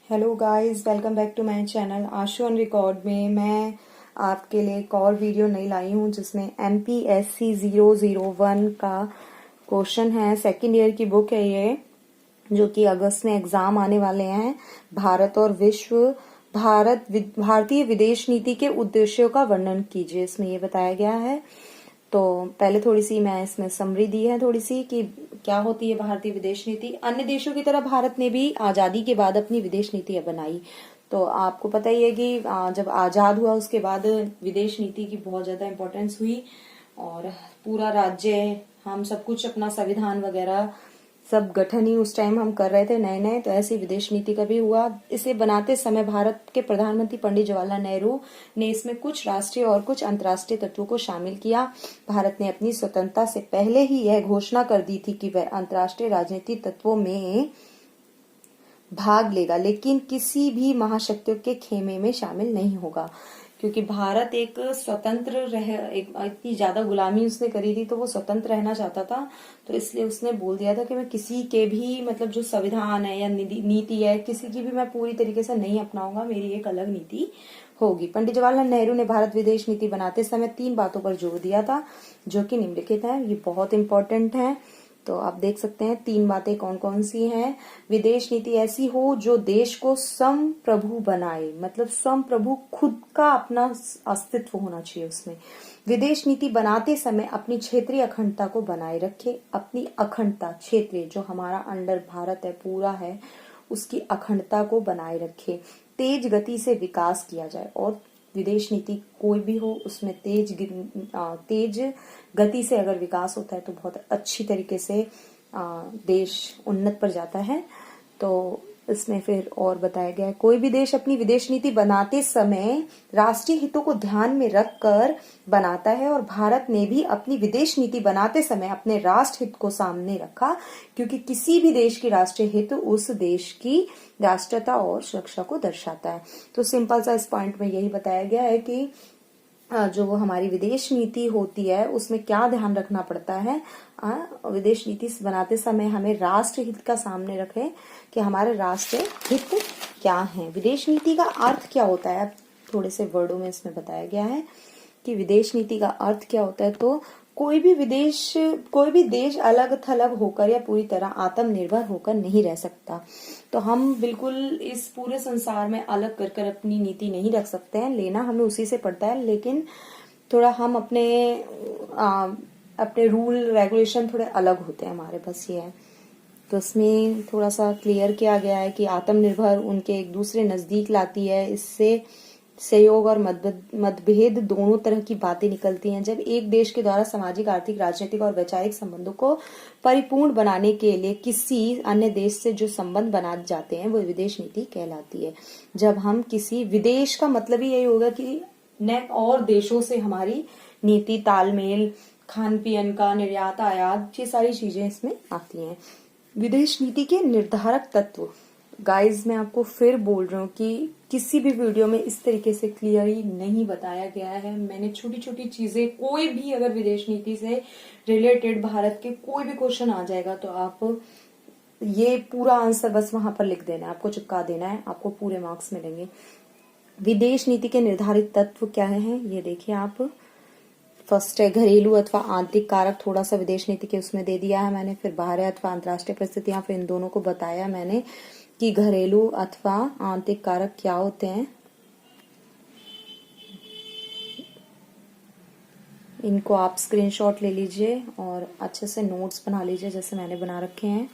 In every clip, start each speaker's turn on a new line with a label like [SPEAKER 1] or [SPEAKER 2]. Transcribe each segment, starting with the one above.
[SPEAKER 1] Hello guys, welcome back to my channel Ashu on record में मैं आपके लिए एक और वीडियो नई लाई हूँ जिसमें MPSC 001 का क्वेश्चन है। सेकेंड ईयर की बुक है ये, जो कि अगस्त में एग्जाम आने वाले हैं। भारत और विश्व भारतीय विदेश नीति के उद्देश्यों का वर्णन कीजिए, इसमें ये बताया गया है। तो पहले थोड़ी सी मैं इसमें समरी दी है थोड़ी सी कि क्या होती है भारतीय विदेश नीति। अन्य देशों की तरह भारत ने भी आजादी के बाद अपनी विदेश नीति बनाई। तो आपको पता ही है कि जब आजाद हुआ उसके बाद विदेश नीति की बहुत ज्यादा इम्पोर्टेंस हुई और पूरा राज्य हम सब कुछ अपना संविधान वगैरह सब गठन ही उस टाइम हम कर रहे थे नए नए। तो ऐसी विदेश नीति का भी हुआ। इसे बनाते समय भारत के प्रधानमंत्री पंडित जवाहरलाल नेहरू ने इसमें कुछ राष्ट्रीय और कुछ अंतर्राष्ट्रीय तत्वों को शामिल किया। भारत ने अपनी स्वतंत्रता से पहले ही यह घोषणा कर दी थी कि वह अंतर्राष्ट्रीय राजनीतिक तत्वों में भाग लेगा, लेकिन किसी भी महाशक्तियों के खेमे में शामिल नहीं होगा। क्योंकि भारत एक स्वतंत्र इतनी ज्यादा गुलामी उसने करी थी, तो वो स्वतंत्र रहना चाहता था। तो इसलिए उसने बोल दिया था कि मैं किसी के भी मतलब जो संविधान है या नीति है, किसी की भी मैं पूरी तरीके से नहीं अपनाऊंगा, मेरी एक अलग नीति होगी। पंडित जवाहरलाल नेहरू ने भारत विदेश नीति बनाते समय 3 बातों पर जोर दिया था, जो कि निम्नलिखित है। ये बहुत इंपॉर्टेंट है। तो आप देख सकते हैं 3 बातें कौन कौन सी हैं। विदेश नीति ऐसी हो जो देश को संप्रभु बनाए, मतलब संप्रभु खुद का अपना अस्तित्व होना चाहिए उसमें। विदेश नीति बनाते समय अपनी क्षेत्रीय अखंडता को बनाए रखे। अपनी अखंडता, क्षेत्रीय जो हमारा अंडर भारत है पूरा है, उसकी अखंडता को बनाए रखे। तेज गति से विकास किया जाए, और विदेश नीति कोई भी हो उसमें तेज गति से अगर विकास होता है तो बहुत अच्छी तरीके से देश उन्नत पर जाता है। तो इसमें फिर और बताया गया है, कोई भी देश अपनी विदेश नीति बनाते समय राष्ट्रीय हितों को ध्यान में रखकर बनाता है, और भारत ने भी अपनी विदेश नीति बनाते समय अपने राष्ट्र हित को सामने रखा, क्योंकि किसी भी देश की राष्ट्रीय हित उस देश की राष्ट्रता और सुरक्षा को दर्शाता है। तो सिंपल सा इस पॉइंट में यही बताया गया है कि जो हमारी विदेश नीति होती है उसमें क्या ध्यान रखना पड़ता है। विदेश नीति बनाते समय हमें राष्ट्र हित का सामने रखें कि हमारे राष्ट्र हित क्या है। विदेश नीति का अर्थ क्या होता है, थोड़े से वर्डों में इसमें बताया गया है कि विदेश नीति का अर्थ क्या होता है। तो कोई भी देश अलग थलग होकर या पूरी तरह आत्मनिर्भर होकर नहीं रह सकता। तो हम बिल्कुल इस पूरे संसार में अलग कर कर अपनी नीति नहीं रख सकते हैं, लेना हमें उसी से पड़ता है, लेकिन थोड़ा हम अपने रूल रेगुलेशन थोड़े अलग होते हैं हमारे, बस ये है। तो इसमें थोड़ा सा क्लियर किया गया है कि आत्मनिर्भर उनके एक दूसरे नजदीक लाती है। इससे सहयोग और मतभेद दोनों तरह की बातें निकलती हैं। जब एक देश के द्वारा सामाजिक, आर्थिक, राजनीतिक और वैचारिक संबंधों को परिपूर्ण बनाने के लिए किसी अन्य देश से जो संबंध बनाए जाते हैं वो विदेश नीति कहलाती है। जब हम किसी विदेश का मतलब ही यही होगा कि न और देशों से हमारी नीति तालमेल, खान पीन का, निर्यात आयात, ये सारी चीजें इसमें आती हैं। विदेश नीति के निर्धारक तत्व, गाइज मैं आपको फिर बोल रहा हूँ कि किसी भी वीडियो में इस तरीके से क्लियरली नहीं बताया गया है। मैंने छोटी छोटी चीजें, कोई भी अगर विदेश नीति से रिलेटेड भारत के कोई भी क्वेश्चन आ जाएगा तो आप ये पूरा आंसर बस वहां पर लिख देना है, आपको चिपका देना है, आपको पूरे मार्क्स मिलेंगे। विदेश नीति के निर्धारित तत्व क्या है ये देखिए आप। फर्स्ट है घरेलू अथवा आंतरिक कारक, थोड़ा सा विदेश नीति के उसमें दे दिया है मैंने। फिर बाहर अथवा अंतर्राष्ट्रीय परिस्थितियां, फिर इन दोनों को बताया मैंने कि घरेलू अथवा आंतरिक कारक क्या होते हैं। इनको आप स्क्रीनशॉट ले लीजिए और अच्छे से नोट्स बना लीजिए जैसे मैंने बना रखे हैं।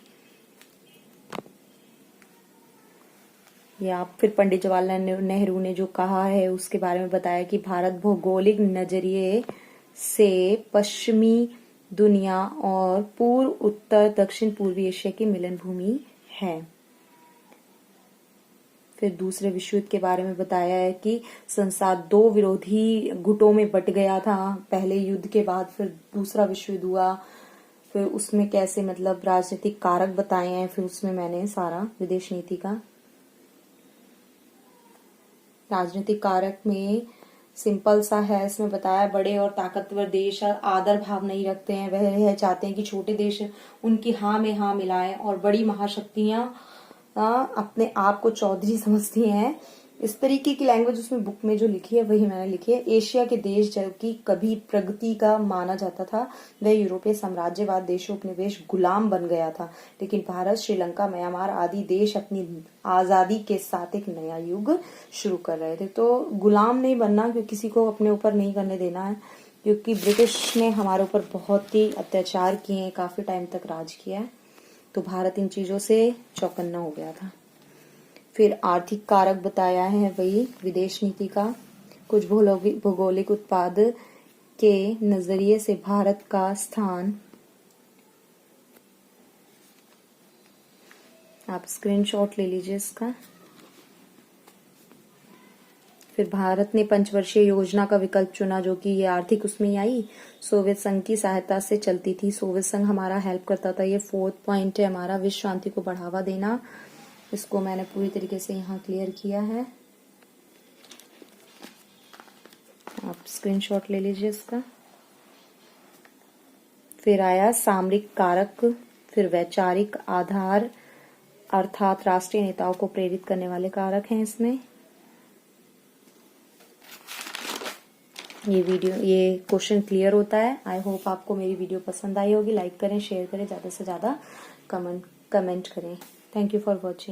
[SPEAKER 1] ये आप फिर पंडित जवाहरलाल नेहरू ने जो कहा है उसके बारे में बताया कि भारत भौगोलिक नजरिए से पश्चिमी दुनिया और पूर्व, उत्तर, दक्षिण पूर्वी एशिया की मिलन भूमि है। फिर दूसरे विश्व युद्ध के बारे में बताया है कि संसार 2 विरोधी गुटों में बट गया था पहले युद्ध के बाद। फिर दूसरा विश्व युद्ध हुआ, फिर उसमें कैसे मतलब राजनीतिक कारक बताए हैं। फिर उसमें मैंने सारा विदेश नीति का राजनीतिक कारक में सिंपल सा है, इसमें बताया बड़े और ताकतवर देश आदर भाव नहीं रखते हैं। वह चाहते हैं कि छोटे देश उनकी हाँ में हाँ मिलाएं, और बड़ी महाशक्तियां अपने आप को चौधरी समझती हैं। इस तरीके की लैंग्वेज उसमें बुक में जो लिखी है वही मैंने लिखी है। एशिया के देश जो कि कभी प्रगति का माना जाता था, वह यूरोपीय साम्राज्यवाद देशों उपनिवेश गुलाम बन गया था, लेकिन भारत, श्रीलंका, म्यांमार आदि देश अपनी आजादी के साथ एक नया युग शुरू कर रहे थे। तो गुलाम नहीं बनना, क्योंकि किसी को अपने ऊपर नहीं करने देना है, क्योंकि ब्रिटिश ने हमारे ऊपर बहुत ही अत्याचार किए हैं, काफी टाइम तक राज किया है। तो भारत इन चीजों से चौकन्ना हो गया था। फिर आर्थिक कारक बताया है वही विदेश नीति का। कुछ भौगोलिक उत्पाद के नजरिए से भारत का स्थान, आप स्क्रीनशॉट ले लीजिए इसका। फिर भारत ने पंचवर्षीय योजना का विकल्प चुना, जो कि ये आर्थिक उसमें ही आई, सोवियत संघ की सहायता से चलती थी। सोवियत संघ हमारा हेल्प करता था। ये 4th पॉइंट है हमारा, विश्व शांति को बढ़ावा देना। इसको मैंने पूरी तरीके से यहाँ क्लियर किया है, आप स्क्रीनशॉट ले लीजिए इसका। फिर आया सामरिक कारक, फिर वैचारिक आधार अर्थात राष्ट्रीय नेताओं को प्रेरित करने वाले कारक हैं इसमें। ये क्वेश्चन क्लियर होता है। आई होप आपको मेरी वीडियो पसंद आई होगी। लाइक करें, शेयर करें, ज्यादा से ज्यादा कमेंट करें। Thank you for watching.